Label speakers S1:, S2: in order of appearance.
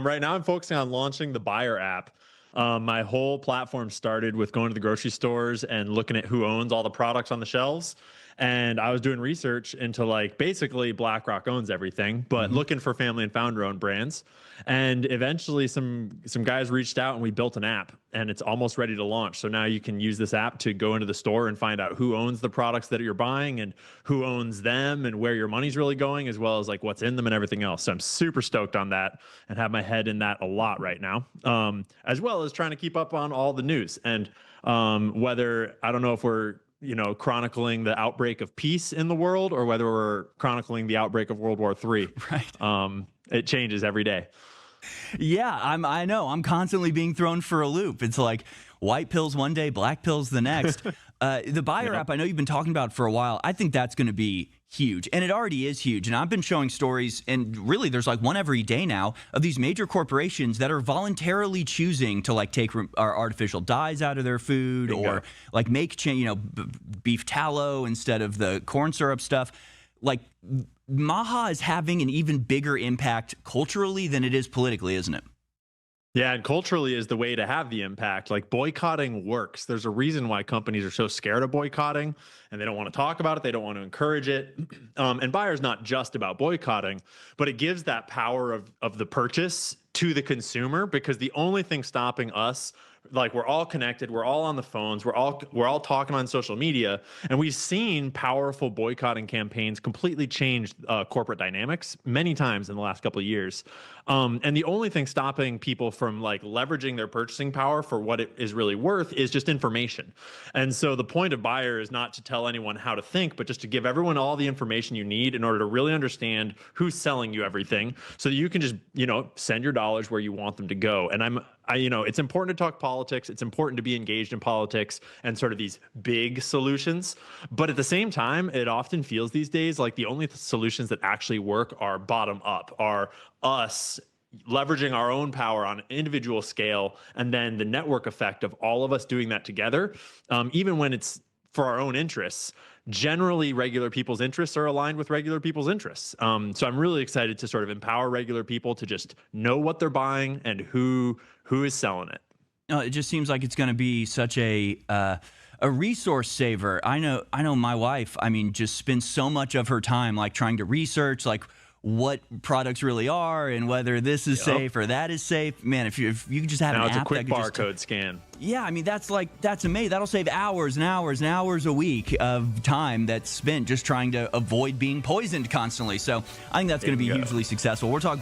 S1: Right now, I'm focusing on launching the Buyer app. My whole platform started with going to the grocery stores and looking at who owns all the products on the shelves. And I was doing research into like basically BlackRock owns everything, but
S2: Mhm.
S1: looking for family and founder owned brands. And eventually, some guys reached out and we built an app, and it's almost ready to launch. So now you can use this app to go into the store and find out who owns the products that you're buying and who owns them and where your money's really going, as well as like what's in them and everything else. So I'm super stoked on that and have my head in that a lot right now, as well as trying to keep up on all the news. And whether I don't know if we're chronicling the outbreak of peace in the world or whether we're chronicling the outbreak of World War III.
S2: Right.
S1: It changes every day.
S2: Yeah, I know. I'm constantly being thrown for a loop. It's like white pills one day, black pills the next. The Buyer
S1: Yep.
S2: app, I know you've been talking about for a while. I think that's going to be huge, and it already is huge. And I've been showing stories, and really, there's like one every day now of these major corporations that are voluntarily choosing to like take artificial dyes out of their food,
S1: Bingo.
S2: or like make beef tallow instead of the corn syrup stuff. Like Maha is having an even bigger impact culturally than it is politically, isn't it?
S1: Yeah, and culturally is the way to have the impact. Like boycotting works. There's a reason why companies are so scared of boycotting and they don't want to talk about it. They don't want to encourage it. And Buyer's not just about boycotting, but it gives that power of the purchase to the consumer, because the only thing stopping us, like we're all connected, we're all on the phones, we're all talking on social media, and we've seen powerful boycotting campaigns completely change corporate dynamics many times in the last couple of years. And the only thing stopping people from like leveraging their purchasing power for what it is really worth is just information. And so the point of Buyer is not to tell anyone how to think, but just to give everyone all the information you need in order to really understand who's selling you everything, so that you can just send your dollars where you want them to go. And it's important to talk politics. It's important to be engaged in politics and sort of these big solutions. But at the same time, it often feels these days like the only solutions that actually work are bottom up, are us leveraging our own power on an individual scale, and then the network effect of all of us doing that together, even when it's for our own interests. Generally, regular people's interests are aligned with regular people's interests. So I'm really excited to sort of empower regular people to just know what they're buying and who is selling it.
S2: No, it just seems like it's going to be such a resource saver. I know my wife, I mean, just spends so much of her time like trying to research like what products really are and whether this is safe or that is safe. Man, if you just have
S1: Now
S2: an
S1: it's a
S2: app
S1: quick
S2: that could
S1: barcode scan.
S2: yeah, I mean that's amazing. That'll save hours and hours and hours a week of time that's spent just trying to avoid being poisoned constantly. So I think that's going to be
S1: Bingo.
S2: hugely successful. We're talking